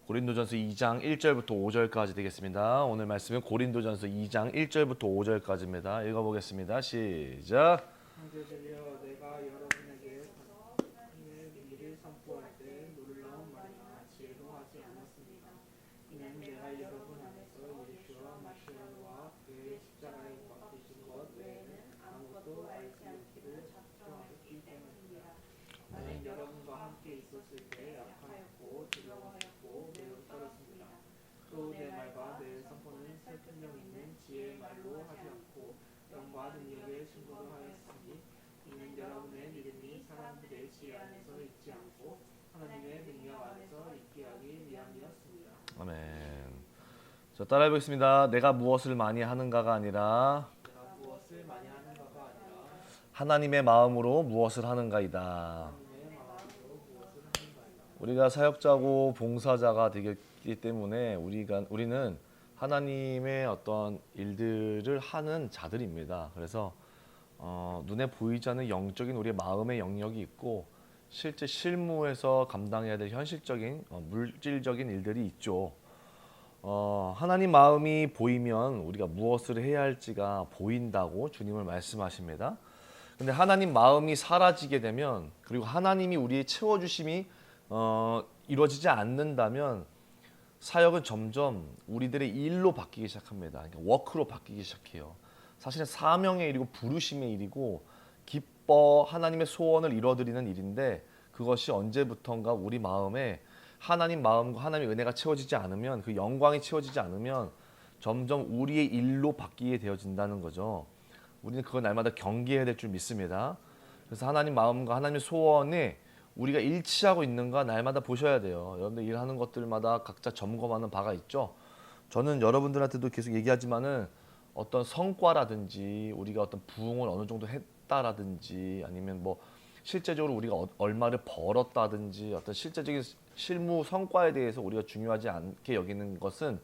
고린도전서 2장 1절부터 5절까지 되겠습니다. 오늘 말씀은 고린도전서 2장 1절부터 5절까지입니다. 읽어보겠습니다. 시작. 형제들이여 내가 여러분에게 하나님의 미를 선포할 때 놀라운 말이나 지혜로 하지 않았습니다. 이는 내가 여러분 안에서 예수와 마시아와 그의 십자가에 못 박히신 것 외에는 아무것도 알지 않기를 작정하였기 때문입니다. 나는 여러분과 함께 있었을 때 약하였고 두려워하였고 매우 떨었습니다. 또 내 말과 내 선포는 설득력 있는 지혜의 말로 하지 않고 영과 능력의 증거로 하였으니 이는 여러분의 믿음이 사람들의 지혜 안에서 있지 않고 하나님의 능력 안에서 있게 하기 위함이었습니다. 아멘. 자, 따라해 보겠습니다. 내가 무엇을 많이 하는가가 아니라 내가 무엇을 많이 하는가가 아니라 하나님의 마음으로 무엇을 하는가이다. 하나님의 마음으로 무엇을 하는가이다. 우리가 사역자고 봉사자가 되기 때문에 우리는 하나님의 어떤 일들을 하는 자들입니다. 그래서 눈에 보이지 않는 영적인 우리의 마음의 영역이 있고 실제 실무에서 감당해야 될 현실적인 물질적인 일들이 있죠. 하나님 마음이 보이면 우리가 무엇을 해야 할지가 보인다고 주님을 말씀하십니다. 근데 하나님 마음이 사라지게 되면 그리고 하나님이 우리의 채워주심이 이루어지지 않는다면 사역은 점점 우리들의 일로 바뀌기 시작합니다. 그러니까 워크로 바뀌기 시작해요. 사실은 사명의 일이고 부르심의 일이고 기뻐 하나님의 소원을 이뤄드리는 일인데 그것이 언제부턴가 우리 마음에 하나님 마음과 하나님의 은혜가 채워지지 않으면 그 영광이 채워지지 않으면 점점 우리의 일로 바뀌게 되어진다는 거죠. 우리는 그걸 날마다 경계해야 될 줄 믿습니다. 그래서 하나님 마음과 하나님의 소원에 우리가 일치하고 있는가 날마다 보셔야 돼요. 여러분들 일하는 것들마다 각자 점검하는 바가 있죠. 저는 여러분들한테도 계속 얘기하지만은 어떤 성과라든지 우리가 어떤 부흥을 어느 정도 했다라든지 아니면 뭐 실제적으로 우리가 얼마를 벌었다든지 어떤 실제적인 실무 성과에 대해서 우리가 중요하지 않게 여기는 것은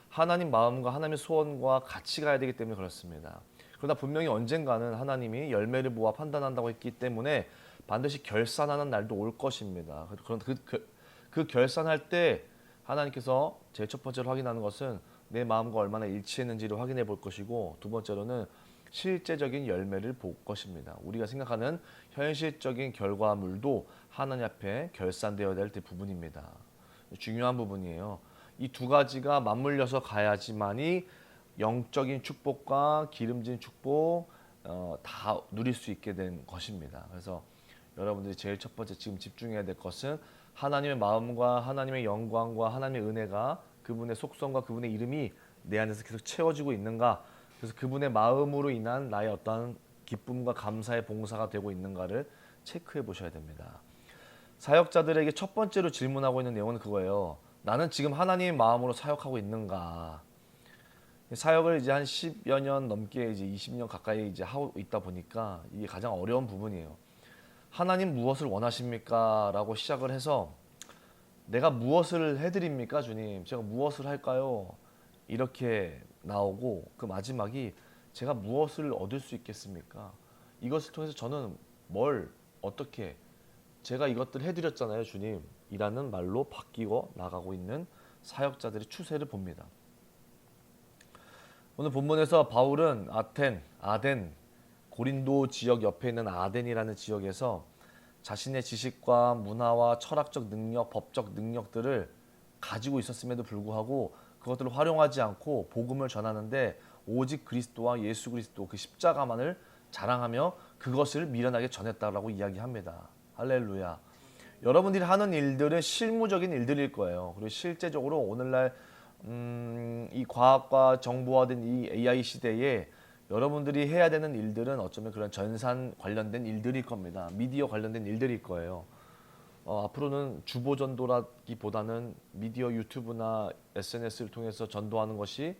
하나님 마음과 하나님의 소원과 같이 가야 되기 때문에 그렇습니다. 그러나 분명히 언젠가는 하나님이 열매를 보아 판단한다고 했기 때문에 반드시 결산하는 날도 올 것입니다. 그런 그 결산할 때 하나님께서 제일 첫 번째로 확인하는 것은 내 마음과 얼마나 일치했는지를 확인해 볼 것이고 두 번째로는 실제적인 열매를 볼 것입니다. 우리가 생각하는 현실적인 결과물도 하나님 앞에 결산되어야 될 부분입니다. 중요한 부분이에요. 이 두 가지가 맞물려서 가야지만이 영적인 축복과 기름진 축복 다 누릴 수 있게 된 것입니다. 그래서 여러분들이 제일 첫 번째 지금 집중해야 될 것은 하나님의 마음과 하나님의 영광과 하나님의 은혜가 그분의 속성과 그분의 이름이 내 안에서 계속 채워지고 있는가, 그래서 그분의 마음으로 인한 나의 어떤 기쁨과 감사의 봉사가 되고 있는가를 체크해 보셔야 됩니다. 사역자들에게 첫 번째로 질문하고 있는 내용은 그거예요. 나는 지금 하나님의 마음으로 사역하고 있는가? 사역을 이제 한 10여 년 넘게 이제 20년 가까이 이제 하고 있다 보니까 이게 가장 어려운 부분이에요. 하나님 무엇을 원하십니까? 라고 시작을 해서 내가 무엇을 해드립니까? 주님, 제가 무엇을 할까요? 이렇게 나오고 그 마지막이 제가 무엇을 얻을 수 있겠습니까? 이것을 통해서 저는 어떻게 제가 이것들 해드렸잖아요, 주님 이라는 말로 바뀌고 나가고 있는 사역자들의 추세를 봅니다. 오늘 본문에서 바울은 아덴, 고린도 지역 옆에 있는 아덴이라는 지역에서 자신의 지식과 문화와 철학적 능력, 법적 능력들을 가지고 있었음에도 불구하고 그것들을 활용하지 않고 복음을 전하는데 오직 그리스도와 예수 그리스도 그 십자가만을 자랑하며 그것을 미련하게 전했다라고 이야기합니다. 할렐루야. 여러분들이 하는 일들은 실무적인 일들일 거예요. 그리고 실제적으로 오늘날 이 과학과 정보화된 이 AI 시대에 여러분들이 해야 되는 일들은 어쩌면 그런 전산 관련된 일들일 겁니다. 미디어 관련된 일들일 거예요. 앞으로는 주보 전도라기보다는 미디어 유튜브나 SNS를 통해서 전도하는 것이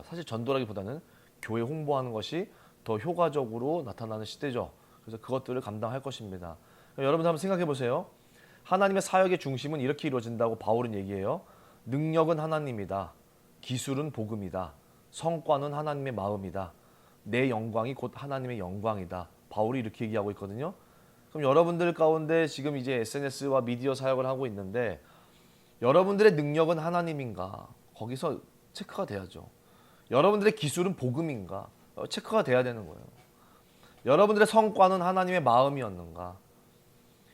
사실 전도라기보다는 교회 홍보하는 것이 더 효과적으로 나타나는 시대죠. 그래서 그것들을 감당할 것입니다. 여러분들 한번 생각해 보세요. 하나님의 사역의 중심은 이렇게 이루어진다고 바울은 얘기해요. 능력은 하나님이다. 기술은 복음이다. 성과는 하나님의 마음이다. 내 영광이 곧 하나님의 영광이다. 바울이 이렇게 얘기하고 있거든요. 그럼 여러분들 가운데 지금 이제 SNS와 미디어 사역을 하고 있는데 여러분들의 능력은 하나님인가? 거기서 체크가 돼야죠. 여러분들의 기술은 복음인가? 체크가 돼야 되는 거예요. 여러분들의 성과는 하나님의 마음이었는가?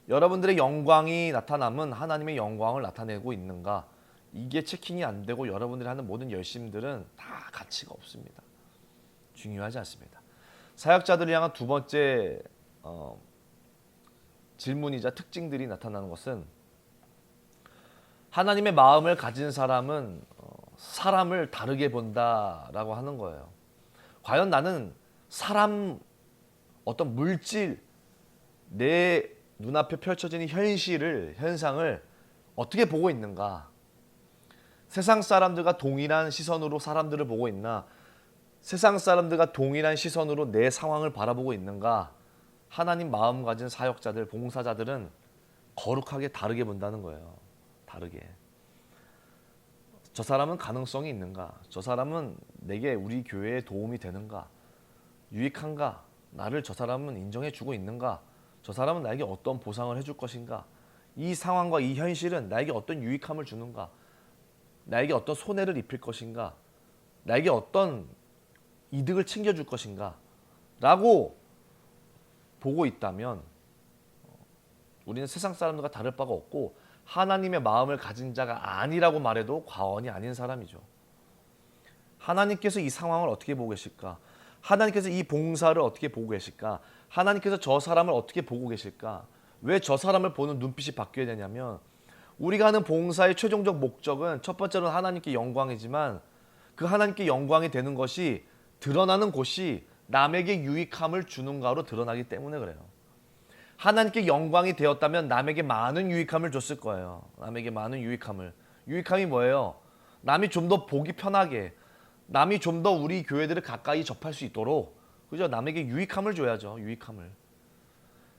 여러분들의 영광이 나타남은 하나님의 영광을 나타내고 있는가? 이게 체킹이 안 되고 여러분들이 하는 모든 열심들은 다 가치가 없습니다. 중요하지 않습니다. 사역자들을 향한 두 번째 질문이자 특징들이 나타나는 것은 하나님의 마음을 가진 사람은 사람을 다르게 본다라고 하는 거예요. 과연 나는 사람, 어떤 물질, 내 눈앞에 펼쳐지는 현상을 어떻게 보고 있는가? 세상 사람들과 동일한 시선으로 사람들을 보고 있나? 세상 사람들과 동일한 시선으로 내 상황을 바라보고 있는가? 하나님 마음 가진 사역자들, 봉사자들은 거룩하게 다르게 본다는 거예요. 다르게. 저 사람은 가능성이 있는가? 저 사람은 내게 우리 교회에 도움이 되는가? 유익한가? 나를 저 사람은 인정해 주고 있는가? 저 사람은 나에게 어떤 보상을 해줄 것인가? 이 상황과 이 현실은 나에게 어떤 유익함을 주는가? 나에게 어떤 손해를 입힐 것인가? 나에게 어떤 이득을 챙겨줄 것인가? 라고 보고 있다면 우리는 세상 사람들과 다를 바가 없고 하나님의 마음을 가진 자가 아니라고 말해도 과언이 아닌 사람이죠. 하나님께서 이 상황을 어떻게 보고 계실까? 하나님께서 이 봉사를 어떻게 보고 계실까? 하나님께서 저 사람을 어떻게 보고 계실까? 왜 저 사람을 보는 눈빛이 바뀌어야 되냐면 우리가 하는 봉사의 최종적 목적은 첫 번째로는 하나님께 영광이지만 그 하나님께 영광이 되는 것이 드러나는 곳이 남에게 유익함을 주는가로 드러나기 때문에 그래요. 하나님께 영광이 되었다면 남에게 많은 유익함을 줬을 거예요. 남에게 많은 유익함을. 유익함이 뭐예요? 남이 좀 더 보기 편하게, 남이 좀 더 우리 교회들을 가까이 접할 수 있도록, 그죠? 남에게 유익함을 줘야죠. 유익함을.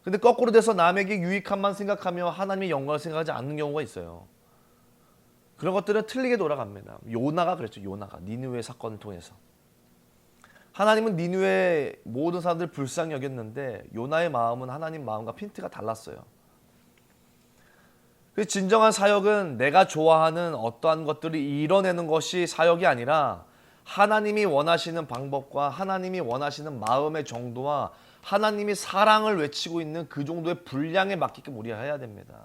근데 거꾸로 돼서 남에게 유익함만 생각하며 하나님의 영광을 생각하지 않는 경우가 있어요. 그런 것들은 틀리게 돌아갑니다. 요나가 그랬죠. 요나가 니느웨 사건을 통해서. 하나님은 니느웨 모든 사람들을 불쌍히 여겼는데 요나의 마음은 하나님 마음과 핀트가 달랐어요. 그 진정한 사역은 내가 좋아하는 어떠한 것들을 이뤄내는 것이 사역이 아니라 하나님이 원하시는 방법과 하나님이 원하시는 마음의 정도와 하나님이 사랑을 외치고 있는 그 정도의 분량에 맞게끔 우리가 해야 됩니다.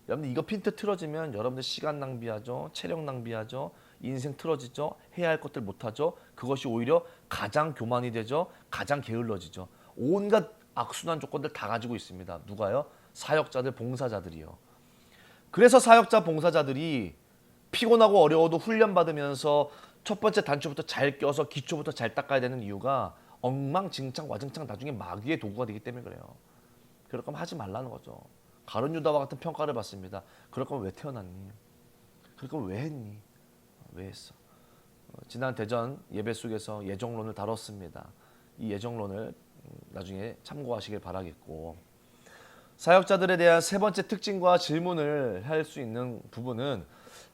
여러분들 이거 핀트 틀어지면 여러분들 시간 낭비하죠. 체력 낭비하죠. 인생 틀어지죠. 해야 할 것들 못하죠. 그것이 오히려 가장 교만이 되죠. 가장 게을러지죠. 온갖 악순환 조건들 다 가지고 있습니다. 누가요? 사역자들, 봉사자들이요. 그래서 사역자, 봉사자들이 피곤하고 어려워도 훈련받으면서 첫 번째 단추부터 잘 껴서 기초부터 잘 닦아야 되는 이유가 엉망진창 와증창 나중에 마귀의 도구가 되기 때문에 그래요. 그럴 거면 하지 말라는 거죠. 가룟 유다와 같은 평가를 받습니다. 그럴 거면 왜 태어났니? 그럴 거면 왜 했니? 왜 했어? 지난 대전 예배 속에서 예정론을 다뤘습니다. 이 예정론을 나중에 참고하시길 바라겠고, 사역자들에 대한 세 번째 특징과 질문을 할 수 있는 부분은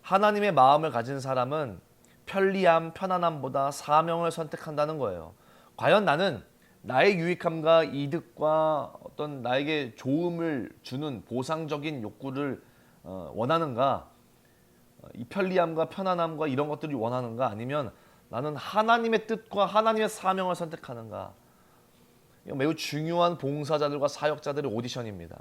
하나님의 마음을 가진 사람은 편리함, 편안함보다 사명을 선택한다는 거예요. 과연 나는 나의 유익함과 이득과 어떤 나에게 좋음을 주는 보상적인 욕구를 원하는가? 이 편리함과 편안함과 이런 것들을 원하는가? 아니면 나는 하나님의 뜻과 하나님의 사명을 선택하는가? 이거 매우 중요한 봉사자들과 사역자들의 오디션입니다.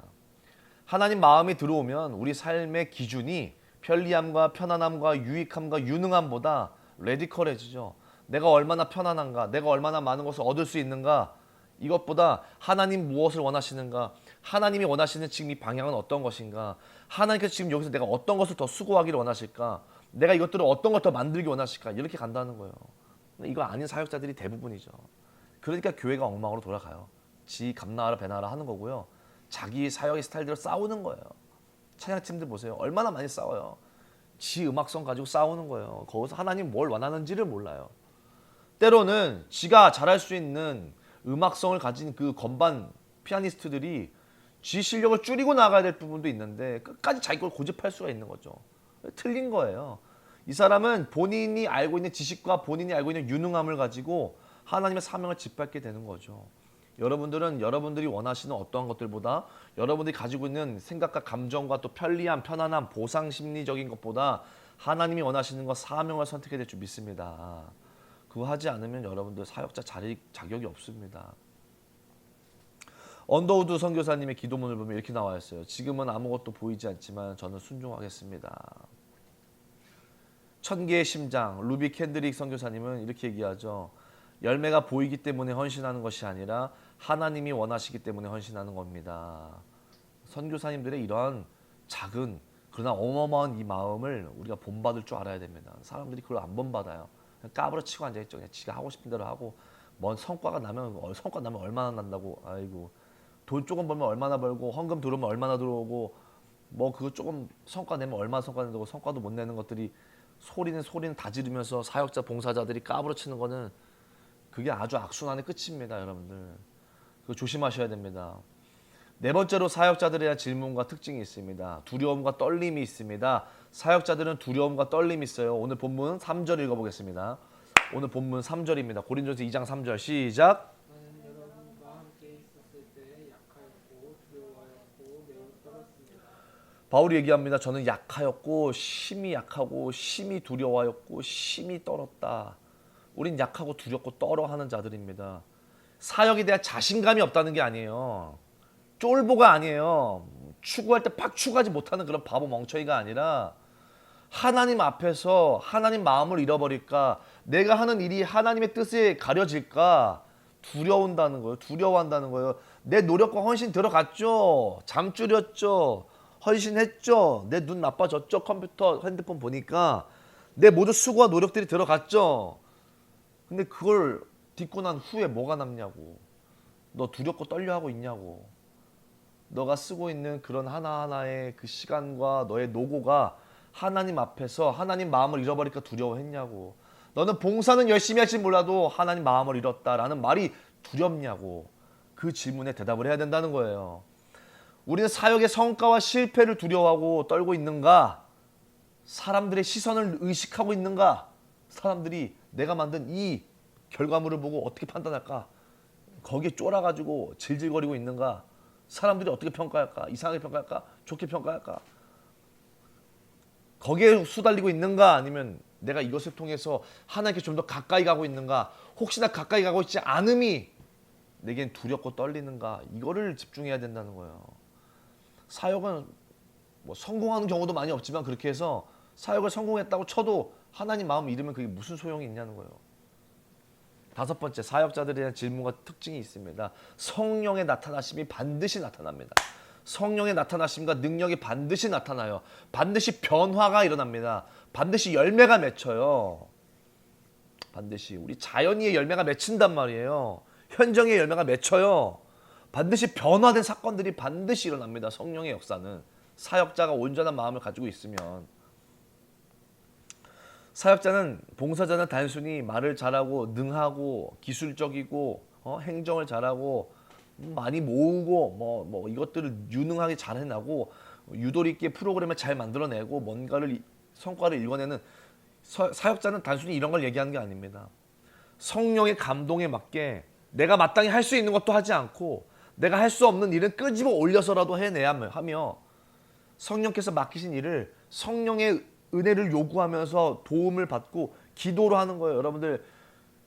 하나님 마음이 들어오면 우리 삶의 기준이 편리함과 편안함과 유익함과 유능함보다 레디컬해지죠. 내가 얼마나 편안한가, 내가 얼마나 많은 것을 얻을 수 있는가, 이것보다 하나님 무엇을 원하시는가, 하나님이 원하시는 지금 이 방향은 어떤 것인가, 하나님께서 지금 여기서 내가 어떤 것을 더 수고하기를 원하실까, 내가 이것들을 어떤 걸 더 만들기 원하실까, 이렇게 간다는 거예요. 근데 이거 아닌 사역자들이 대부분이죠. 그러니까 교회가 엉망으로 돌아가요. 지 감나하라 배나하라 하는 거고요. 자기 사역의 스타일대로 싸우는 거예요. 찬양팀들 보세요. 얼마나 많이 싸워요. 지 음악성 가지고 싸우는 거예요. 거기서 하나님 뭘 원하는지를 몰라요. 때로는 지가 잘할 수 있는 음악성을 가진 그 건반 피아니스트들이 지 실력을 줄이고 나가야 될 부분도 있는데 끝까지 자기 걸 고집할 수가 있는 거죠. 틀린 거예요. 이 사람은 본인이 알고 있는 지식과 본인이 알고 있는 유능함을 가지고 하나님의 사명을 짓밟게 되는 거죠. 여러분들은 여러분들이 원하시는 어떠한 것들보다 여러분들이 가지고 있는 생각과 감정과 또 편리함, 편안함, 보상 심리적인 것보다 하나님이 원하시는 것 사명을 선택해야 될 줄 믿습니다. 그거 하지 않으면 여러분들 사역자 자격이 없습니다. 언더우드 선교사님의 기도문을 보면 이렇게 나와 있어요. 지금은 아무것도 보이지 않지만 저는 순종하겠습니다. 천개의 심장 루비 캔드릭 선교사님은 이렇게 얘기하죠. 열매가 보이기 때문에 헌신하는 것이 아니라 하나님이 원하시기 때문에 헌신하는 겁니다. 선교사님들의 이러한 작은 그러나 어마어마한 이 마음을 우리가 본받을 줄 알아야 됩니다. 사람들이 그걸 안 본받아요. 그냥 까부러치고 앉아있죠. 그냥 지가 하고 싶은 대로 하고 뭔 성과 나면 얼마나 난다고. 아이고 돈 조금 벌면 얼마나 벌고 헌금 들어오면 얼마나 들어오고 뭐 그거 조금 성과 내면 얼마나 성과 낸다고 성과도 못 내는 것들이 소리는 다 지르면서 사역자 봉사자들이 까부러치는 거는 그게 아주 악순환의 끝입니다. 여러분들 그거 조심하셔야 됩니다. 네 번째로 사역자들에 대한 질문과 특징이 있습니다. 두려움과 떨림이 있습니다. 사역자들은 두려움과 떨림이 있어요. 오늘 본문 3절 읽어보겠습니다. 오늘 본문 3절입니다. 고린도전서 2장 3절 시작. 나는 여러분과 함께 있었을 때 약하였고 두려워하였고 매우 떨었습니다. 바울이 얘기합니다. 저는 약하였고 심히 약하고 심히 두려워하였고 심히 떨었다. 우린 약하고 두렵고 떨어하는 자들입니다. 사역에 대한 자신감이 없다는 게 아니에요. 쫄보가 아니에요. 추구할 때 팍 추구하지 못하는 그런 바보 멍청이가 아니라 하나님 앞에서 하나님 마음을 잃어버릴까, 내가 하는 일이 하나님의 뜻에 가려질까 두려운다는 거예요. 두려워한다는 거예요. 내 노력과 헌신 들어갔죠. 잠 줄였죠. 헌신했죠. 내 눈 나빠졌죠. 컴퓨터, 핸드폰 보니까 내 모든 수고와 노력들이 들어갔죠. 근데 그걸 딛고 난 후에 뭐가 남냐고. 너 두렵고 떨려하고 있냐고. 너가 쓰고 있는 그런 하나하나의 그 시간과 너의 노고가 하나님 앞에서 하나님 마음을 잃어버릴까 두려워했냐고. 너는 봉사는 열심히 할지 몰라도 하나님 마음을 잃었다라는 말이 두렵냐고. 그 질문에 대답을 해야 된다는 거예요. 우리는 사역의 성과와 실패를 두려워하고 떨고 있는가? 사람들의 시선을 의식하고 있는가? 사람들이 내가 만든 이 결과물을 보고 어떻게 판단할까? 거기에 쫄아가지고 질질거리고 있는가? 사람들이 어떻게 평가할까? 이상하게 평가할까? 좋게 평가할까? 거기에 수달리고 있는가? 아니면 내가 이것을 통해서 하나님께 좀 더 가까이 가고 있는가? 혹시나 가까이 가고 있지 않음이 내겐 두렵고 떨리는가? 이거를 집중해야 된다는 거예요. 사역은 뭐 성공하는 경우도 많이 없지만 그렇게 해서 사역을 성공했다고 쳐도 하나님 마음 잃으면 그게 무슨 소용이 있냐는 거예요. 다섯 번째, 사역자들에 대한 질문과 특징이 있습니다. 성령의 나타나심이 반드시 나타납니다. 성령의 나타나심과 능력이 반드시 나타나요. 반드시 변화가 일어납니다. 반드시 열매가 맺혀요. 반드시 우리 자연의 열매가 맺힌단 말이에요. 현정의 열매가 맺혀요. 반드시 변화된 사건들이 반드시 일어납니다. 성령의 역사는 사역자가 온전한 마음을 가지고 있으면. 사역자는 봉사자는 단순히 말을 잘하고 능하고 기술적이고 행정을 잘하고 많이 모으고 뭐 이것들을 유능하게 잘 해나고 유도리 있게 프로그램을 잘 만들어내고 뭔가를 성과를 읽어내는 사역자는 단순히 이런 걸 얘기하는 게 아닙니다. 성령의 감동에 맞게 내가 마땅히 할 수 있는 것도 하지 않고 내가 할 수 없는 일은 끄집어 올려서라도 해내야 하며 성령께서 맡기신 일을 성령의 은혜를 요구하면서 도움을 받고 기도로 하는 거예요. 여러분들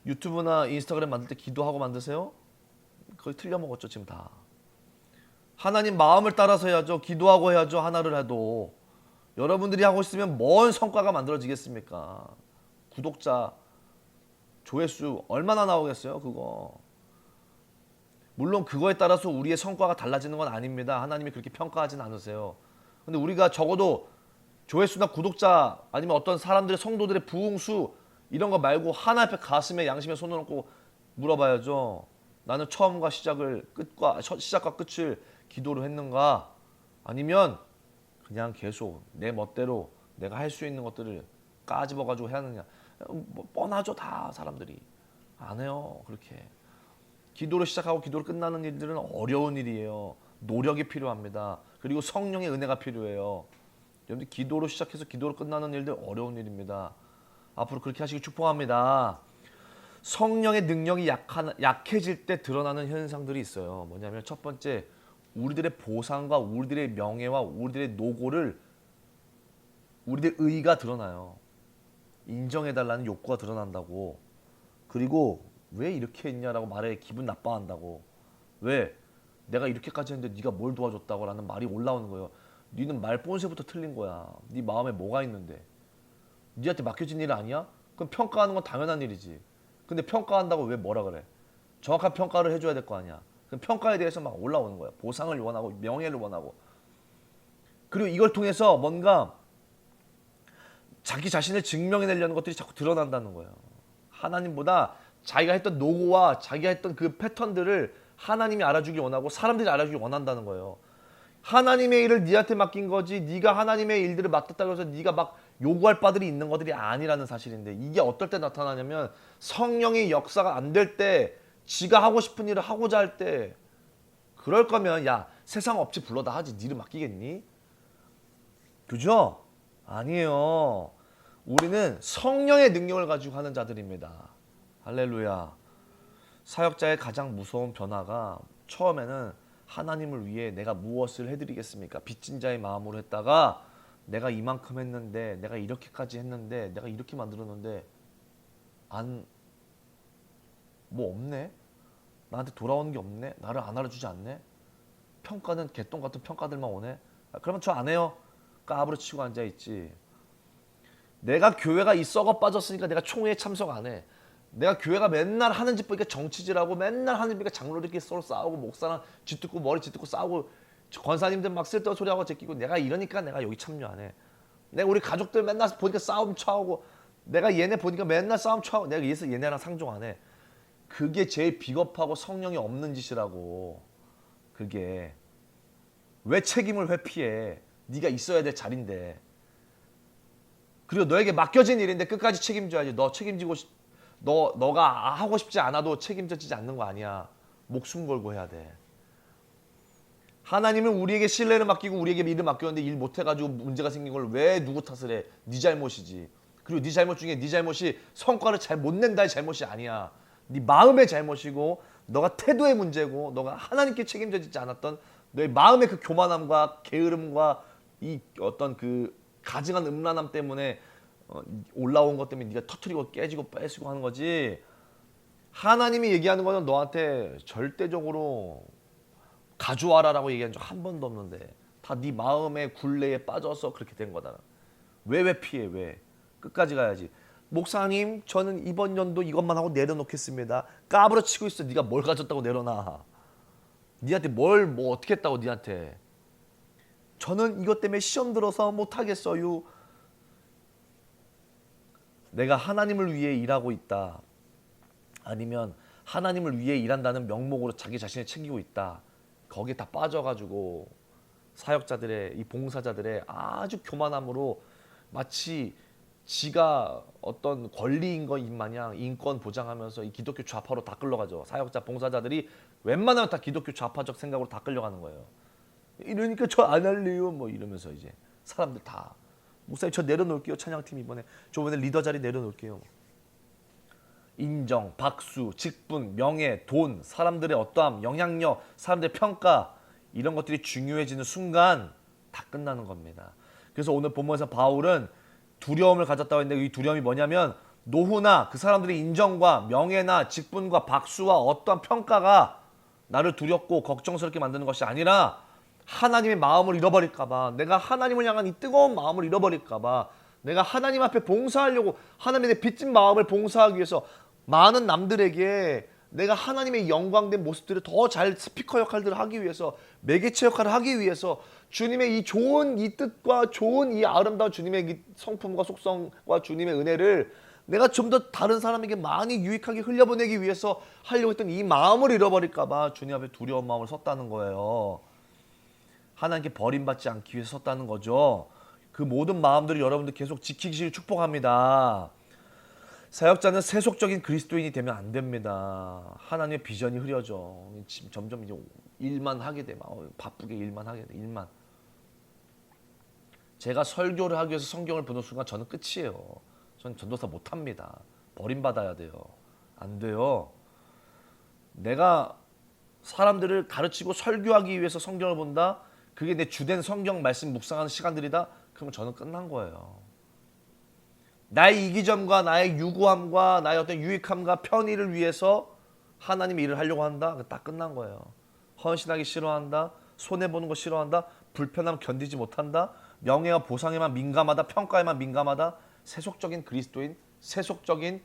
유튜브나 인스타그램 만들 때 기도하고 만드세요? 거의 틀려먹었죠 지금 다. 하나님 마음을 따라서 해야죠. 기도하고 해야죠. 하나를 해도. 여러분들이 하고 있으면 뭔 성과가 만들어지겠습니까? 구독자 조회수 얼마나 나오겠어요 그거. 물론 그거에 따라서 우리의 성과가 달라지는 건 아닙니다. 하나님이 그렇게 평가하진 않으세요. 근데 우리가 적어도 조회수나 구독자 아니면 어떤 사람들의 성도들의 부흥수 이런 거 말고 하나 앞에 가슴에 양심에 손을 얹고 물어봐야죠. 나는 처음과 시작과 끝을 기도로 했는가? 아니면 그냥 계속 내 멋대로 내가 할 수 있는 것들을 까집어가지고 해야 하느냐? 뭐 뻔하죠 다 사람들이. 안 해요 그렇게. 기도로 시작하고 기도로 끝나는 일들은 어려운 일이에요. 노력이 필요합니다. 그리고 성령의 은혜가 필요해요. 여러분들 기도로 시작해서 기도로 끝나는 일들 어려운 일입니다. 앞으로 그렇게 하시기 축복합니다. 성령의 능력이 약해질 때 드러나는 현상들이 있어요. 뭐냐면 첫 번째, 우리들의 보상과 우리들의 명예와 우리들의 노고를 우리들의 의의가 드러나요. 인정해달라는 욕구가 드러난다고. 그리고 왜 이렇게 했냐라고 말해 기분 나빠한다고. 왜? 내가 이렇게까지 했는데 네가 뭘 도와줬다고 라는 말이 올라오는 거예요. 니는 말 본새부터 틀린 거야. 네 마음에 뭐가 있는데. 니한테 맡겨진 일 아니야? 그럼 평가하는 건 당연한 일이지. 근데 평가한다고 왜 뭐라 그래? 정확한 평가를 해줘야 될 거 아니야. 그럼 평가에 대해서 막 올라오는 거야. 보상을 원하고 명예를 원하고. 그리고 이걸 통해서 뭔가 자기 자신을 증명해내려는 것들이 자꾸 드러난다는 거예요. 하나님보다 자기가 했던 노고와 자기가 했던 그 패턴들을 하나님이 알아주길 원하고 사람들이 알아주길 원한다는 거예요. 하나님의 일을 네한테 맡긴 거지 네가 하나님의 일들을 맡았다고 해서 네가 막 요구할 바들이 있는 것들이 아니라는 사실인데, 이게 어떨 때 나타나냐면 성령의 역사가 안 될 때, 지가 하고 싶은 일을 하고자 할 때. 그럴 거면 야 세상 업체 불러다 하지, 니를 맡기겠니? 그죠? 아니에요. 우리는 성령의 능력을 가지고 하는 자들입니다. 할렐루야. 사역자의 가장 무서운 변화가 처음에는 하나님을 위해 내가 무엇을 해드리겠습니까? 빚진 자의 마음으로 했다가 내가 이만큼 했는데, 내가 이렇게까지 했는데, 내가 이렇게 만들었는데 뭐 없네? 나한테 돌아오는 게 없네? 나를 안 알아주지 않네? 평가는 개똥 같은 평가들만 오네? 그러면 저 안 해요. 까부러 치고 앉아있지. 내가 교회가 이 썩어 빠졌으니까 내가 총회에 참석 안 해. 내가 교회가 맨날 하는 짓 보니까 정치질하고, 맨날 하는 짓 보니까 장로들끼리 서로 싸우고, 목사랑 쥐뜯고 머리 쥐뜯고 싸우고, 권사님들 막 쓸데없는 소리하고 제끼고, 내가 이러니까 내가 여기 참여 안 해. 내가 우리 가족들 맨날 보니까 싸움 쳐하고, 내가 얘네 보니까 맨날 싸움 쳐하고, 내가 그래서 얘네랑 상종 안 해. 그게 제일 비겁하고 성령이 없는 짓이라고. 그게 왜 책임을 회피해? 네가 있어야 될 자리인데. 그리고 너에게 맡겨진 일인데 끝까지 책임져야지. 너 책임지고 너가 하고 싶지 않아도 책임져지지 않는 거 아니야. 목숨 걸고 해야 돼. 하나님은 우리에게 신뢰를 맡기고 우리에게 일을 맡겼는데 일 못해가지고 문제가 생긴 걸 왜 누구 탓을 해? 네 잘못이지. 그리고 네 잘못 중에 네 잘못이 성과를 잘 못 낸다의 잘못이 아니야. 네 마음의 잘못이고, 너가 태도의 문제고, 너가 하나님께 책임져지지 않았던 너의 마음의 그 교만함과 게으름과 이 어떤 그 가증한 음란함 때문에 올라온 것 때문에 네가 터트리고 깨지고 뺏고 하는 거지. 하나님이 얘기하는 거는 너한테 절대적으로 가져와라라고 얘기한 적 한 번도 없는데, 다 네 마음의 굴레에 빠져서 그렇게 된 거다. 왜 피해? 왜? 끝까지 가야지. 목사님, 저는 이번 연도 이것만 하고 내려놓겠습니다. 까불어 치고 있어. 네가 뭘 가졌다고 내려놔? 니한테 뭐 어떻게 했다고 니한테? 저는 이것 때문에 시험 들어서 못하겠어요. 내가 하나님을 위해 일하고 있다. 아니면 하나님을 위해 일한다는 명목으로 자기 자신을 챙기고 있다. 거기에 다 빠져가지고 사역자들의, 이 봉사자들의 아주 교만함으로 마치 지가 어떤 권리인 것인 마냥 인권 보장하면서 이 기독교 좌파로 다 끌려가죠. 사역자, 봉사자들이 웬만하면 다 기독교 좌파적 생각으로 다 끌려가는 거예요. 이러니까 저 안 할래요 뭐 이러면서 이제 사람들 다 목사님 저 내려놓을게요. 찬양팀 이번에 리더 자리 내려놓을게요. 인정, 박수, 직분, 명예, 돈, 사람들의 어떠함, 영향력, 사람들의 평가, 이런 것들이 중요해지는 순간 다 끝나는 겁니다. 그래서 오늘 본문에서 바울은 두려움을 가졌다고 했는데, 이 두려움이 뭐냐면 노후나 그 사람들의 인정과 명예나 직분과 박수와 어떠한 평가가 나를 두렵고 걱정스럽게 만드는 것이 아니라 하나님의 마음을 잃어버릴까봐, 내가 하나님을 향한 이 뜨거운 마음을 잃어버릴까봐, 내가 하나님 앞에 봉사하려고, 하나님의 빚진 마음을 봉사하기 위해서 많은 남들에게 내가 하나님의 영광된 모습들을 더 잘 스피커 역할들을 하기 위해서, 매개체 역할을 하기 위해서, 주님의 이 좋은 이 뜻과 좋은 이 아름다운 주님의 이 성품과 속성과 주님의 은혜를 내가 좀 더 다른 사람에게 많이 유익하게 흘려보내기 위해서 하려고 했던 이 마음을 잃어버릴까봐 주님 앞에 두려운 마음을 섰다는 거예요. 하나님께 버림받지 않기 위해서 섰다는 거죠. 그 모든 마음들을 여러분들 계속 지키시길 축복합니다. 사역자는 세속적인 그리스도인이 되면 안 됩니다. 하나님의 비전이 흐려져. 점점 이제 일만 하게 돼. 바쁘게 일만 하게 돼. 일만. 제가 설교를 하기 위해서 성경을 보는 순간 저는 끝이에요. 저는 전도사 못합니다. 버림받아야 돼요. 안 돼요. 내가 사람들을 가르치고 설교하기 위해서 성경을 본다. 그게 내 주된 성경 말씀 묵상하는 시간들이다. 그러면 저는 끝난 거예요. 나의 이기점과 나의 유구함과 나의 어떤 유익함과 편의를 위해서 하나님의 일을 하려고 한다. 딱 끝난 거예요. 헌신하기 싫어한다. 손해보는 거 싫어한다. 불편함 견디지 못한다. 명예와 보상에만 민감하다. 평가에만 민감하다. 세속적인 그리스도인, 세속적인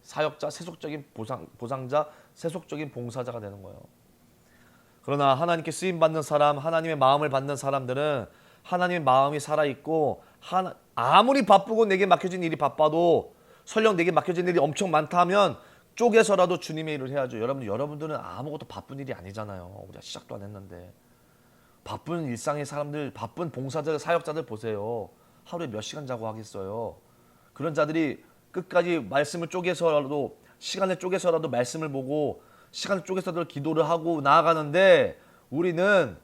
사역자, 세속적인 보상자, 세속적인 봉사자가 되는 거예요. 그러나 하나님께 쓰임받는 사람, 하나님의 마음을 받는 사람들은 하나님의 마음이 살아있고 아무리 바쁘고 내게 맡겨진 일이 바빠도 설령 내게 맡겨진 일이 엄청 많다 하면 쪼개서라도 주님의 일을 해야죠. 여러분들은 아무것도 바쁜 일이 아니잖아요. 우리가 시작도 안 했는데. 바쁜 일상의 사람들, 바쁜 봉사자, 사역자들 보세요. 하루에 몇 시간 자고 하겠어요. 그런 자들이 끝까지 말씀을 쪼개서라도 시간을 쪼개서라도 말씀을 보고 시간을 쪼개서라도 기도를 하고 나아가는데 우리는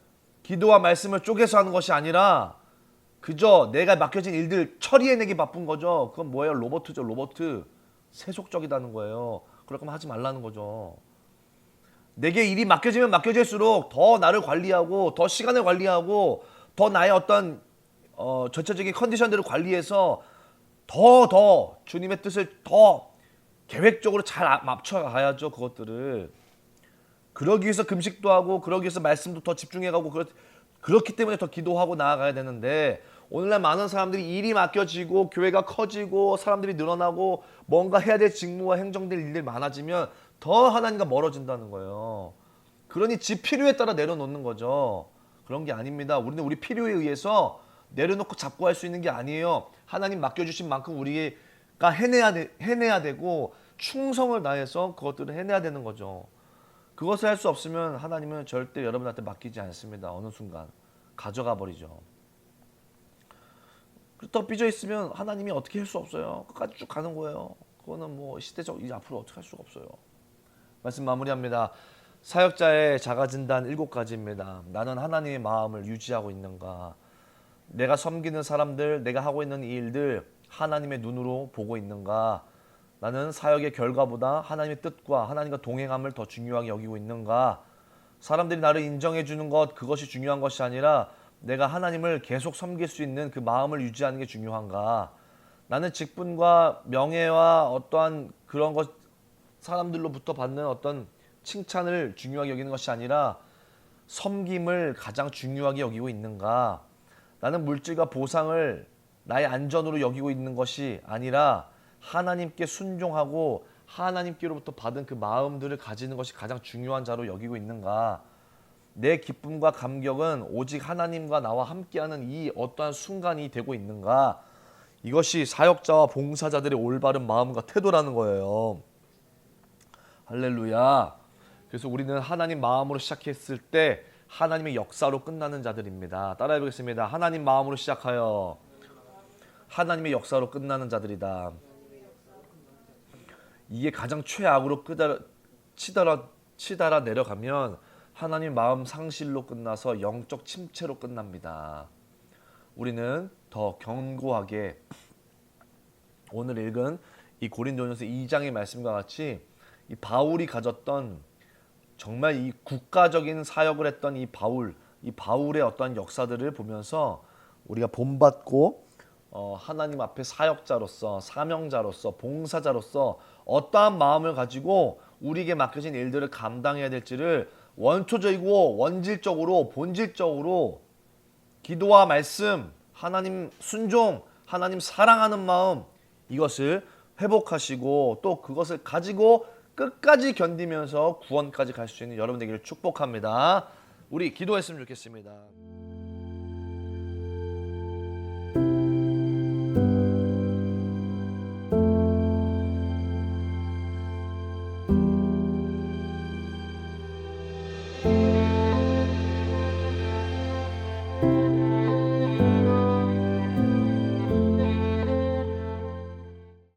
기도와 말씀을 쪼개서 하는 것이 아니라 그저 내가 맡겨진 일들 처리해내기 바쁜 거죠. 그건 뭐예요? 로버트죠. 로버트. 세속적이다는 거예요. 그럴 거면 하지 말라는 거죠. 내게 일이 맡겨지면 맡겨질수록 더 나를 관리하고 더 시간을 관리하고 더 나의 어떤 전체적인 컨디션들을 관리해서 더 주님의 뜻을 더 계획적으로 잘 맞춰가야죠. 그것들을. 그러기 위해서 금식도 하고 그러기 위해서 말씀도 더 집중해가고 그렇기 때문에 더 기도하고 나아가야 되는데 오늘날 많은 사람들이 일이 맡겨지고 교회가 커지고 사람들이 늘어나고 뭔가 해야 될 직무와 행정될 일들이 많아지면 더 하나님과 멀어진다는 거예요. 그러니 지 필요에 따라 내려놓는 거죠. 그런 게 아닙니다. 우리는 우리 필요에 의해서 내려놓고 잡고 할 수 있는 게 아니에요. 하나님 맡겨주신 만큼 우리가 해내야 되고 충성을 다해서 그것들을 해내야 되는 거죠. 그것을 할 수 없으면 하나님은 절대 여러분한테 맡기지 않습니다. 어느 순간 가져가 버리죠. 더 삐져 있으면 하나님이 어떻게 할 수 없어요. 끝까지 쭉 가는 거예요. 그거는 뭐 시대적 이제 앞으로 어떻게 할 수가 없어요. 말씀 마무리합니다. 사역자의 자가진단 7가지입니다. 나는 하나님의 마음을 유지하고 있는가? 내가 섬기는 사람들, 내가 하고 있는 이 일들 하나님의 눈으로 보고 있는가? 나는 사역의 결과보다 하나님의 뜻과 하나님과 동행함을 더 중요하게 여기고 있는가? 사람들이 나를 인정해 주는 것, 그것이 중요한 것이 아니라 내가 하나님을 계속 섬길 수 있는 그 마음을 유지하는 게 중요한가? 나는 직분과 명예와 어떠한 그런 것 사람들로부터 받는 어떤 칭찬을 중요하게 여기는 것이 아니라 섬김을 가장 중요하게 여기고 있는가? 나는 물질과 보상을 나의 안전으로 여기고 있는 것이 아니라 하나님께 순종하고 하나님께로부터 받은 그 마음들을 가지는 것이 가장 중요한 자로 여기고 있는가? 내 기쁨과 감격은 오직 하나님과 나와 함께하는 이 어떠한 순간이 되고 있는가? 이것이 사역자와 봉사자들의 올바른 마음과 태도라는 거예요. 할렐루야. 그래서 우리는 하나님 마음으로 시작했을 때 하나님의 역사로 끝나는 자들입니다. 따라해 보겠습니다. 하나님 마음으로 시작하여 하나님의 역사로 끝나는 자들이다. 이게 가장 최악으로 치달아 내려가면 하나님 마음 상실로 끝나서 영적 침체로 끝납니다. 우리는 더 견고하게 오늘 읽은 이 고린도전서 2장의 말씀과 같이 이 바울이 가졌던 정말 이 국가적인 사역을 했던 이 바울의 어떠한 역사들을 보면서 우리가 본받고 하나님 앞에 사역자로서 사명자로서 봉사자로서 어떠한 마음을 가지고 우리에게 맡겨진 일들을 감당해야 될지를 원초적이고 원질적으로 본질적으로 기도와 말씀, 하나님 순종, 하나님 사랑하는 마음 이것을 회복하시고 또 그것을 가지고 끝까지 견디면서 구원까지 갈 수 있는 여러분 되기를 축복합니다. 우리 기도했으면 좋겠습니다.